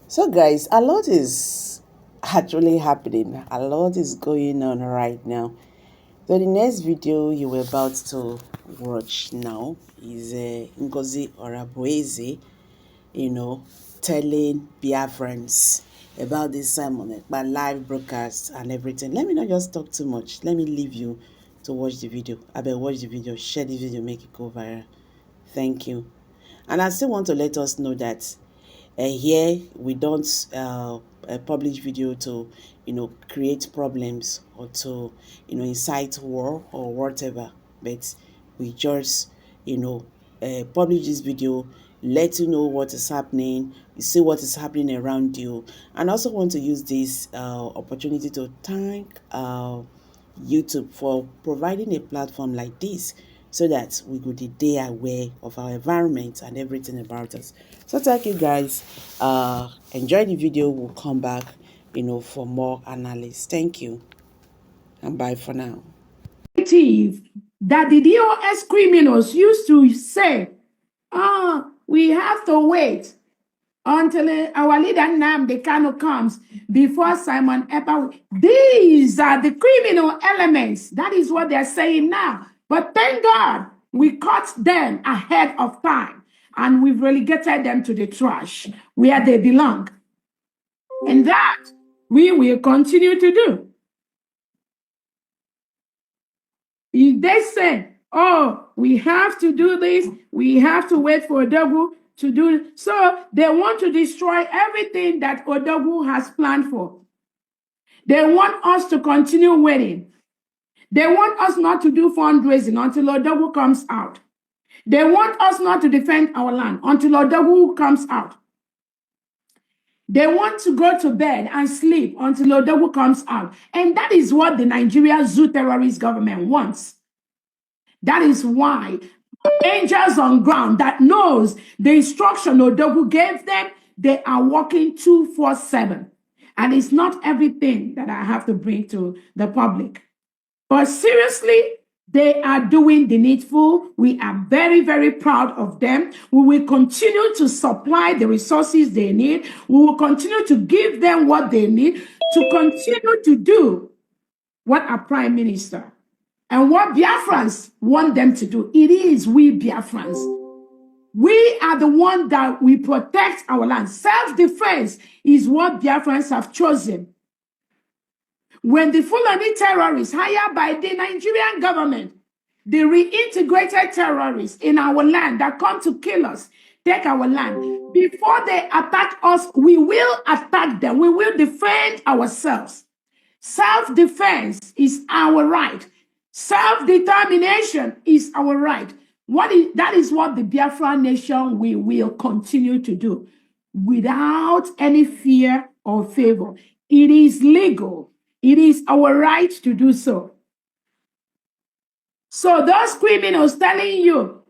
So, guys, a lot is actually happening. A lot is going on right now. So, the next video you were about to watch now is Ngozi Orabueze, you know, telling Biafrans about this Simon Ekpa live broadcast and everything. Let me not just talk too much. Let me leave you to watch the video. I better watch the video, share the video, make it go viral. Thank you. And I still want to let us know that here we don't publish video to create problems or to incite war or whatever, but we just publish this video, let you know what is happening, you see what is happening around you. And I also want to use this opportunity to thank YouTube for providing a platform like this so that we could be aware of our environment and everything about us. So thank you guys. Enjoy the video. We'll come back, for more analysis. Thank you. And bye for now. That the DOS criminals used to say, we have to wait until our leader Nnamdi Kanu comes before Simon Ekpa. These are the criminal elements. That is what they're saying now. But thank God we caught them ahead of time and we've relegated them to the trash where they belong. And that we will continue to do. If they say, oh, we have to do this, we have to wait for Odogu to do it. So they want to destroy everything that Odogu has planned for. They want us to continue waiting. They want us not to do fundraising until Odogu comes out. They want us not to defend our land until Odogu comes out. They want to go to bed and sleep until Odogu comes out. And that is what the Nigeria zoo terrorist government wants. That is why angels on ground that knows the instruction Odogu gave them, they are working 24/7. And it's not everything that I have to bring to the public. But seriously, they are doing the needful. We are very, very proud of them. We will continue to supply the resources they need. We will continue to give them what they need to continue to do what our prime minister and what Biafrans want them to do. It is we Biafrans. We are the one that we protect our land. Self-defense is what Biafrans have chosen. When the Fulani terrorists hired by the Nigerian government, the reintegrated terrorists in our land that come to kill us, take our land, before they attack us, we will attack them. We will defend ourselves. Self-defense is our right. Self-determination is our right. That is what the Biafra nation we will continue to do without any fear or favor. It is legal. It is our right to do so. So those criminals telling you,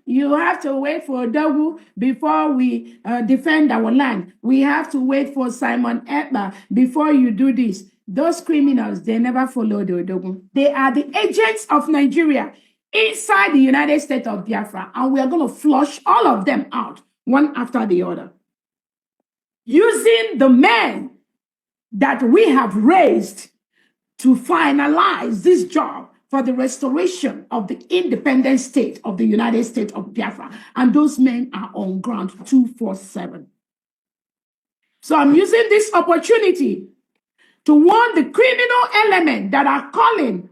you have to wait for Odogu before we defend our land. We have to wait for Simon Ekpa before you do this. Those criminals, they never followed Odogu. They are the agents of Nigeria inside the United States of Biafra, and we are going to flush all of them out, one after the other. Using the men that we have raised to finalize this job for the restoration of the independent state of the United States of Biafra. And those men are on ground 24/7. So I'm using this opportunity to warn the criminal element that are calling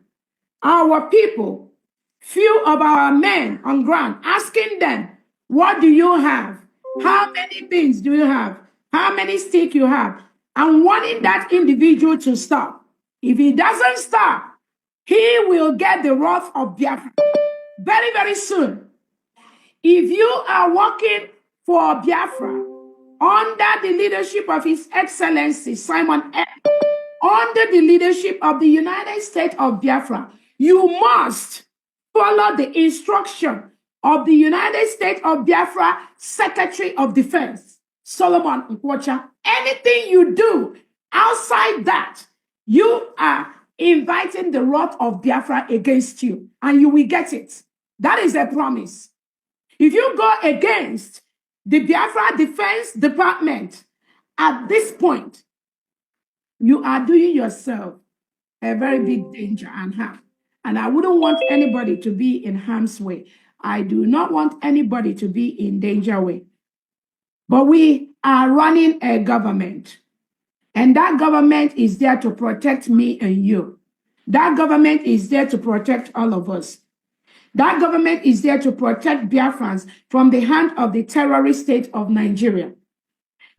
our people, few of our men on ground, asking them, what do you have? How many beans do you have? How many sticks you have? And wanting that individual to stop. If he doesn't stop, he will get the wrath of Biafra very, very soon. If you are working for Biafra under the leadership of His Excellency Simon Ekpa, under the leadership of the United States of Biafra, you must follow the instruction of the United States of Biafra Secretary of Defense, Solomon Nkwocha. Anything you do outside that, you are inviting the wrath of Biafra against you, and you will get it. That is a promise. If you go against the Biafra Defense Department At this point, you are doing yourself a very big danger and harm. And I wouldn't want anybody to be in harm's way. I do not want anybody to be in danger way. But we are running a government, and that government is there to protect me and you. That government is there to protect all of us. That government is there to protect Biafrans from the hand of the terrorist state of Nigeria.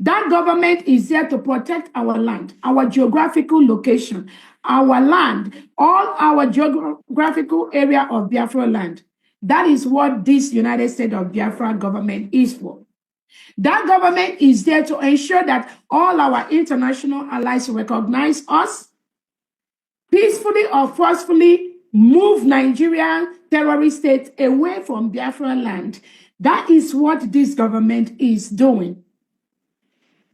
That government is there to protect our land, our geographical location, our land, all our geographical area of Biafra land. That is what this United States of Biafra government is for. That government is there to ensure that all our international allies recognize us, peacefully or forcefully move Nigerian terrorist states away from Biafra land. That is what this government is doing.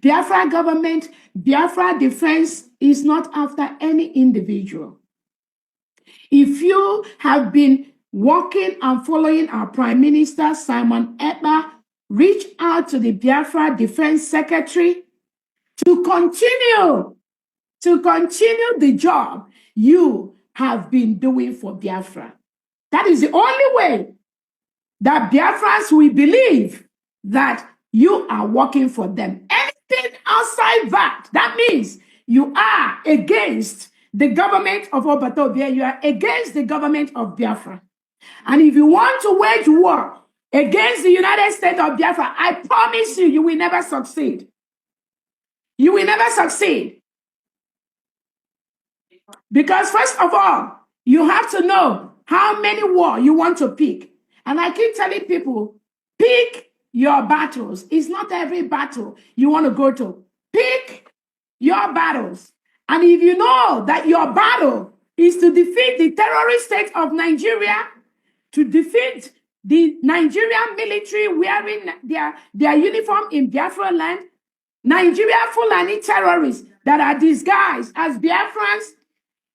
Biafra government, Biafra defense is not after any individual. If you have been working and following our Prime Minister, Simon Ekpa, reach out to the Biafra Defense Secretary to continue the job you have been doing for Biafra. That is the only way that Biafrans will believe that you are working for them. Anything outside that, that means you are against the government of Obatobia, you are against the government of Biafra. And if you want to wage war against the United States of Biafra, I promise you, you will never succeed. You will never succeed. Because first of all, you have to know how many war you want to pick. And I keep telling people, pick your battles. It's not every battle you want to go to. Pick your battles. And if you know that your battle is to defeat the terrorist state of Nigeria, to defeat the Nigerian military wearing their uniform in Biafra land, Nigeria Fulani terrorists that are disguised as Biafrans,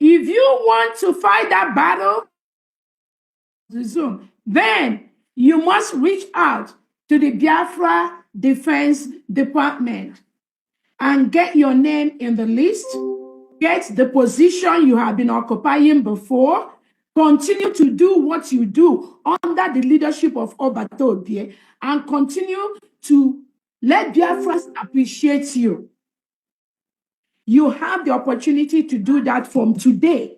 if you want to fight that battle, then you must reach out to the Biafra Defense Department and get your name in the list, get the position you have been occupying before, continue to do what you do under the leadership of Obatobie, and continue to let Biafrans appreciate you. You have the opportunity to do that from today.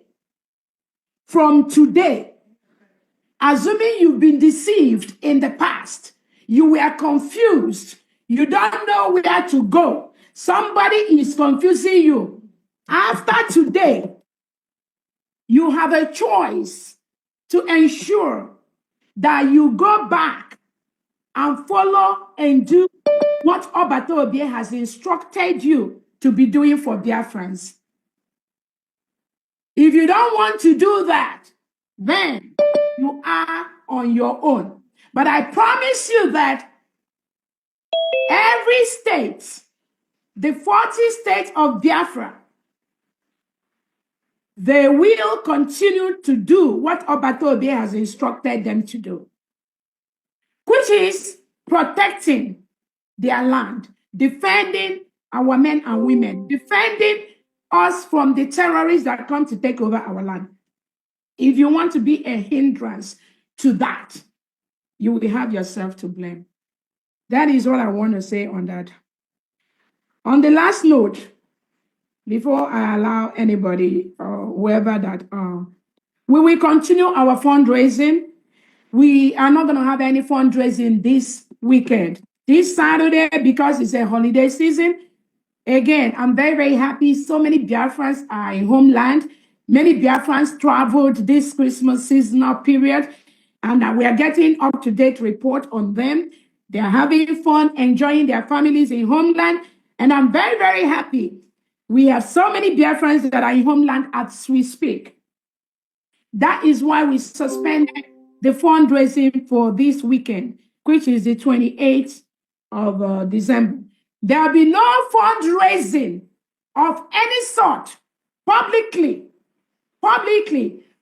From today. Assuming you've been deceived in the past, you were confused, you don't know where to go, somebody is confusing you. After today, you have a choice to ensure that you go back and follow and do what Obatobie has instructed you to be doing for Biafrans. If you don't want to do that, then you are on your own. But I promise you that every state, the 40 states of Biafra, they will continue to do what Obatobie has instructed them to do, which is protecting their land, defending our men and women, defending us from the terrorists that come to take over our land. If you want to be a hindrance to that, you will have yourself to blame. That is what I want to say on that. On the last note, before I allow anybody or whoever that, we will continue our fundraising. We are not going to have any fundraising this weekend. This Saturday, because it's a holiday season, again, I'm very, very happy. So many Biafrans are in homeland. Many Biafrans traveled this Christmas seasonal period, and we are getting up-to-date report on them. They are having fun, enjoying their families in homeland, and I'm very, very happy. We have so many Biafrans that are in homeland as we speak. That is why we suspended the fundraising for this weekend, which is the 28th of December. There will be no fundraising of any sort publicly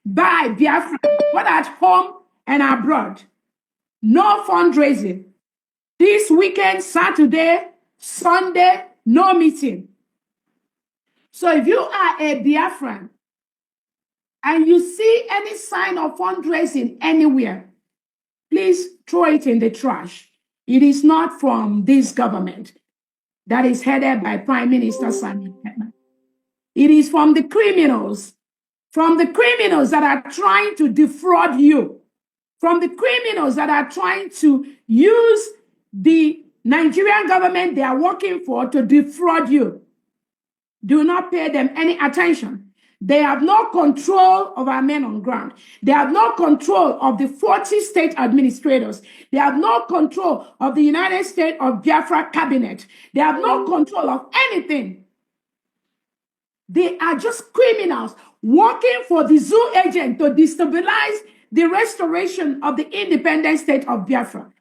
by Biafra, whether at home and abroad. No fundraising. This weekend, Saturday, Sunday, no meeting. So if you are a Biafran and you see any sign of fundraising anywhere, please throw it in the trash. It is not from this government that is headed by Prime Minister Simon Ekpa. It is from the criminals that are trying to defraud you, from the criminals that are trying to use the Nigerian government they are working for to defraud you. Do not pay them any attention. They have no control of our men on ground. They have no control of the 40 state administrators. They have no control of the United States of Biafra cabinet. They have no control of anything. They are just criminals working for the zoo agent to destabilize the restoration of the independent state of Biafra.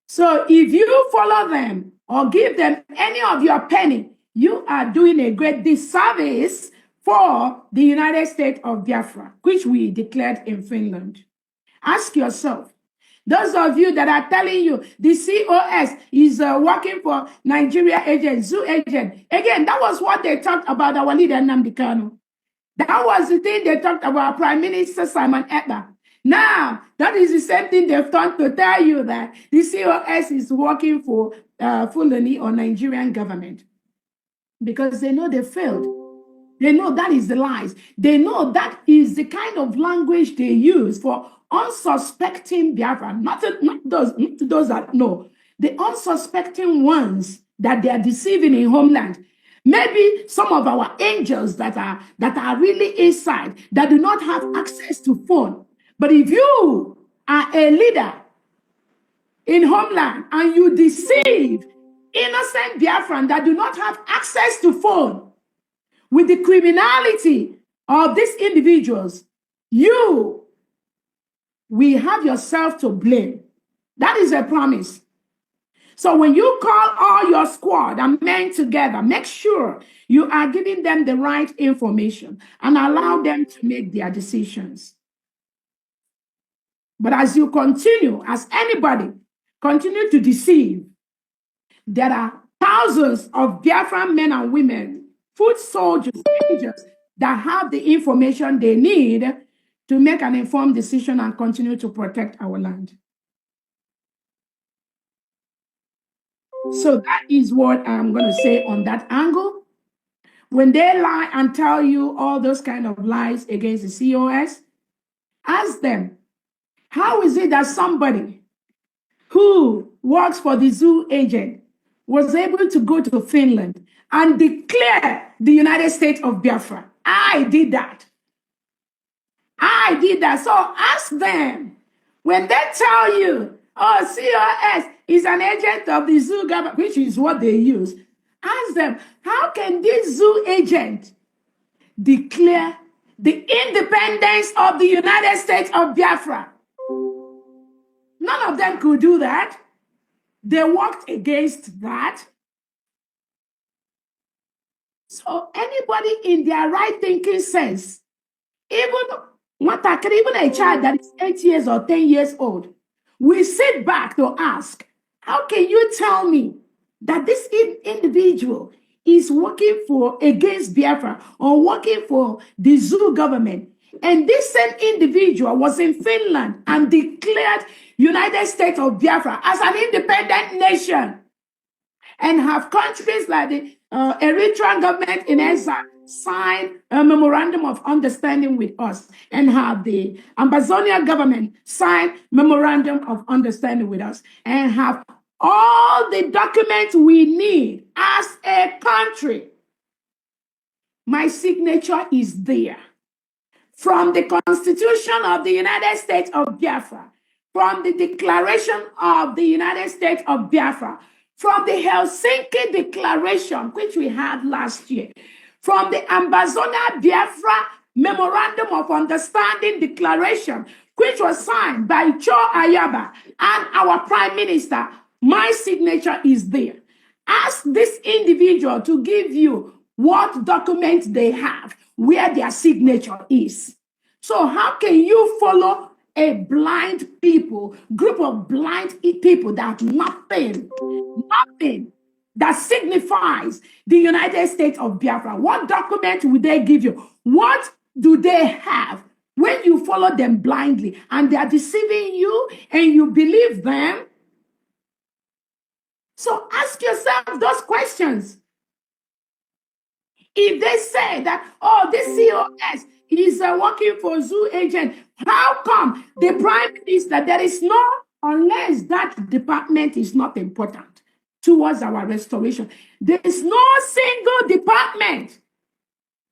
So if you follow them or give them any of your penny, you are doing a great disservice for the United States of Biafra, which we declared in Finland. Ask yourself, those of you that are telling you the COS is working for Nigeria agent, zoo agent, again, that was what they talked about our leader, Nnamdi Kanu. That was the thing they talked about Prime Minister Simon Ekpa. Now, that is the same thing they've done to tell you that the COS is working for Fulani or Nigerian government, because they know they failed. They know that is the lies. They know that is the kind of language they use for unsuspecting Biafra, not those that know, the unsuspecting ones that they are deceiving in homeland. Maybe some of our angels that are really inside, that do not have access to phone. But if you are a leader in homeland and you deceive innocent Biafran that do not have access to phone with the criminality of these individuals, you will have yourself to blame. That is a promise. So when you call all your squad and men together, make sure you are giving them the right information and allow them to make their decisions. But as you continue, as anybody continue to deceive, there are thousands of Biafran men and women, foot soldiers, angels, that have the information they need to make an informed decision and continue to protect our land. So that is what I'm going to say on that angle. When they lie and tell you all those kind of lies against the COS, ask them, how is it that somebody who works for the zoo agent was able to go to Finland and declare the United States of Biafra? I did that. I did that. So ask them, when they tell you, oh, COS is an agent of the zoo government, which is what they use, ask them, how can this zoo agent declare the independence of the United States of Biafra? None of them could do that. They worked against that. So anybody in their right thinking sense, even a child that is 8 years or 10 years old, will sit back to ask, how can you tell me that this individual is working for against Biafra or working for the zoo government? And this same individual was in Finland and declared United States of Biafra as an independent nation, and have countries like the Eritrean government in exile sign a memorandum of understanding with us, and have the Ambazonian government sign memorandum of understanding with us, and have all the documents we need as a country. My signature is there. From the Constitution of the United States of Biafra, from the Declaration of the United States of Biafra, from the Helsinki Declaration, which we had last year, from the Ambazonia Biafra Memorandum of Understanding Declaration, which was signed by Cho Ayaba and our Prime Minister, my signature is there. Ask this individual to give you what documents they have, where their signature is. So how can you follow a blind group of blind people that nothing that signifies the United States of Biafra? What document will they give you? What do they have? When you follow them blindly and they are deceiving you and you believe them, so ask yourself those questions. If they say that, oh, this COS is working for zoo agent, how come the prime minister, there is no, unless that department is not important towards our restoration, there is no single department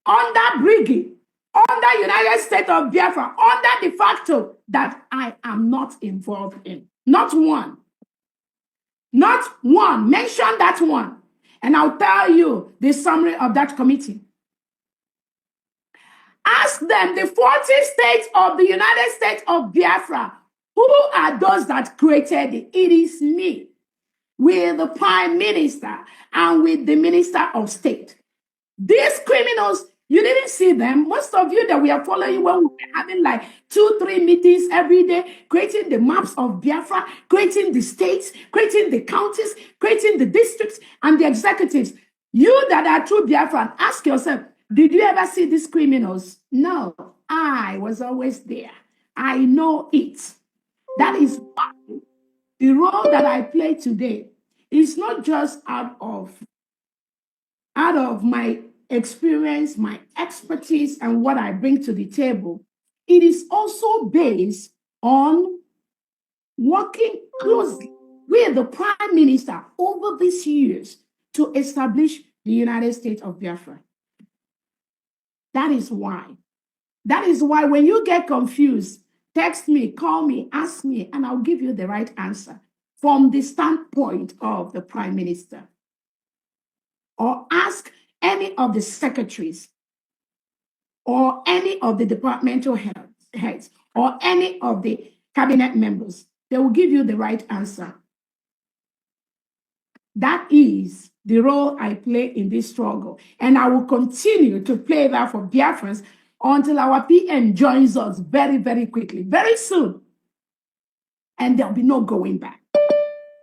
under Briggy, under United States of Biafra, under de facto that I am not involved in. Not one. Not one. Mention that one. And I'll tell you the summary of that committee. Ask them, the 40 states of the United States of Biafra, who are those that created it? It is me, with the prime minister and with the minister of state. These criminals, you didn't see them. Most of you that we are following when we were having like 2-3 meetings every day, creating the maps of Biafra, creating the states, creating the counties, creating the districts and the executives. You that are true Biafran, ask yourself, did you ever see these criminals? No, I was always there. I know it. That is why the role that I play today is not just out of my experience, my expertise, and what I bring to the table. It is also based on working closely with the prime minister over these years to establish the United States of Biafra. That is why. That is why when you get confused, text me, call me, ask me, and I'll give you the right answer from the standpoint of the prime minister. Or ask any of the secretaries or any of the departmental heads or any of the cabinet members. They will give you the right answer. That is the role I play in this struggle. And I will continue to play that for Biafrans until our PM joins us very, very quickly, very soon. And there'll be no going back.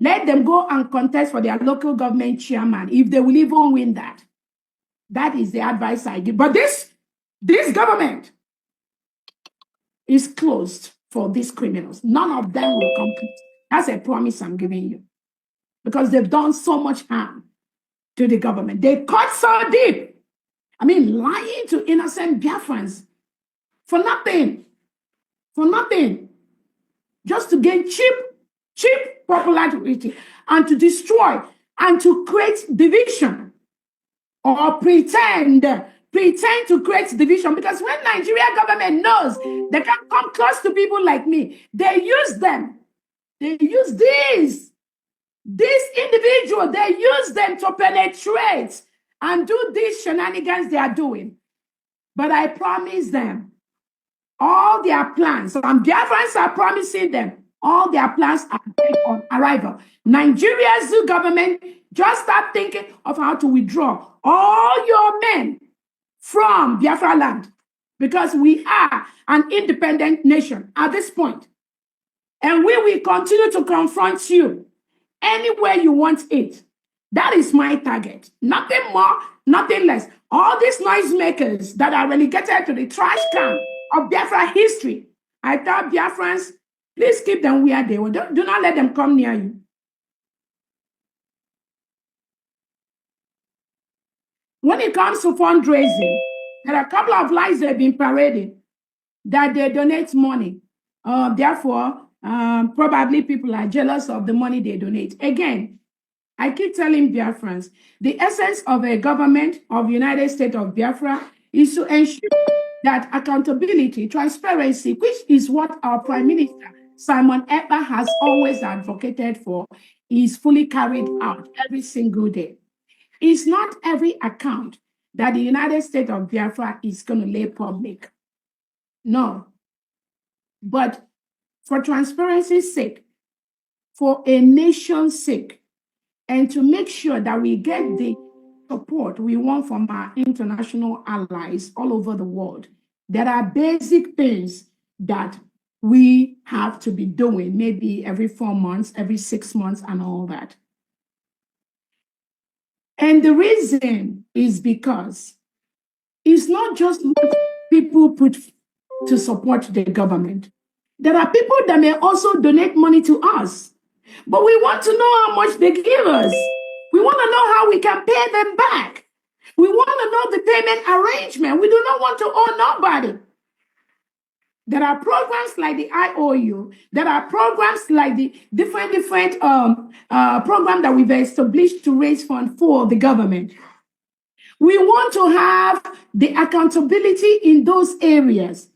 Let them go and contest for their local government chairman if they will even win that. That is the advice I give. But this government is closed for these criminals. None of them will compete. That's a promise I'm giving you. Because they've done so much harm to the government. They cut so deep. I mean, lying to innocent Biafrans for nothing. For nothing. Just to gain cheap popularity and to destroy and to create division or pretend to create division. Because when Nigeria government knows they can come close to people like me, they use them. They use these individuals, they use them to penetrate and do these shenanigans they are doing. But I promise them all their plans, and Biafrans are promising them all their plans are on arrival. Nigeria's government just start thinking of how to withdraw all your men from Biafra land, because we are an independent nation at this point. And we will continue to confront you anywhere you want it. That is my target. Nothing more, nothing less. All these noisemakers that are relegated to the trash can of Biafra history, I tell Biafrans, please keep them where they were. Do not let them come near you. When it comes to fundraising, there are a couple of lies that have been paraded that they donate money. Therefore, probably people are jealous of the money they donate. Again, I keep telling Biafrans, the essence of a government of United States of Biafra is to ensure that accountability, transparency, which is what our Prime Minister, Simon Ekpa, has always advocated for, is fully carried out every single day. It's not every account that the United States of Biafra is going to lay public. No. But for transparency's sake, for a nation's sake, and to make sure that we get the support we want from our international allies all over the world, there are basic things that we have to be doing, maybe every 4 months, every 6 months, and all that. And the reason is because it's not just what people put to support the government. There are people that may also donate money to us, but we want to know how much they give us. We want to know how we can pay them back. We want to know the payment arrangement. We do not want to owe nobody. There are programs like the IOU. There are programs like the different programs that we've established to raise funds for the government. We want to have the accountability in those areas.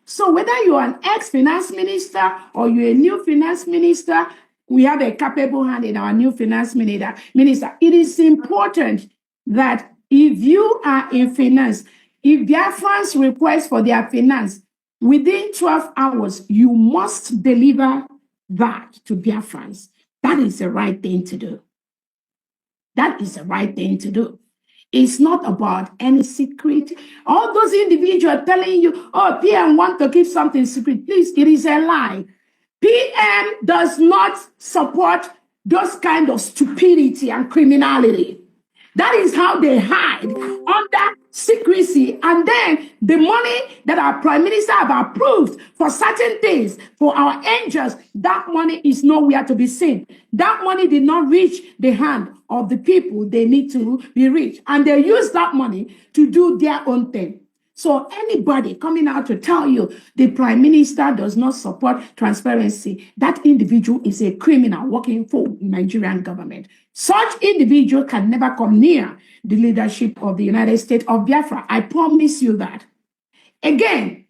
So whether you're an ex-finance minister or you're a new finance minister, we have a capable hand in our new finance minister. It is important that if you are in finance, if Biafrans request for their finance, within 12 hours, you must deliver that to Biafrans. That is the right thing to do. That is the right thing to do. It's not about any secret. All those individuals telling you, oh, PM want to keep something secret. Please, it is a lie. PM does not support those kind of stupidity and criminality. That is how they hide under secrecy. And then the money that our prime minister have approved for certain things, for our angels, that money is nowhere to be seen. That money did not reach the hand of the people they need to be reached. And they use that money to do their own thing. So anybody coming out to tell you the prime minister does not support transparency, that individual is a criminal working for the Nigerian government. Such individual can never come near the leadership of the United States of Biafra. I promise you that. Again,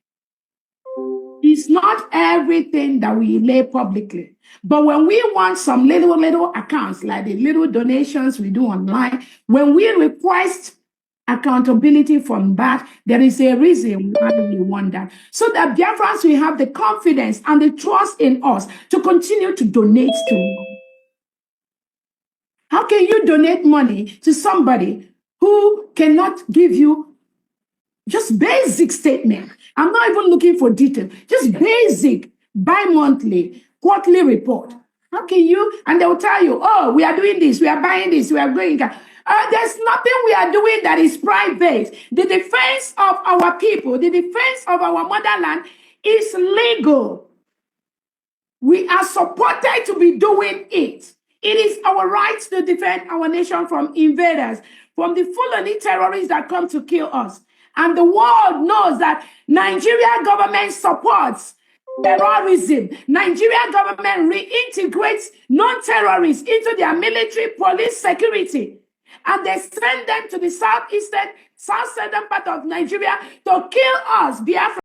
it's not everything that we lay publicly. But when we want some little accounts, like the little donations we do online, when we request accountability from that, there is a reason why we want that. So that Biafrans will have the confidence and the trust in us to continue to donate to. How can you donate money to somebody who cannot give you just basic statement? I'm not even looking for detail, just basic bi-monthly, quarterly report. How can you? And they'll tell you, oh, we are doing this, we are buying this, we are going. There's nothing we are doing that is private. The defense of our people, the defense of our motherland is legal. We are supported to be doing it. It is our right to defend our nation from invaders, from the Fulani terrorists that come to kill us. And the world knows that Nigeria government supports terrorism. Nigeria government reintegrates non-terrorists into their military, police, security. And they send them to the south southern part of Nigeria to kill us, Biafra.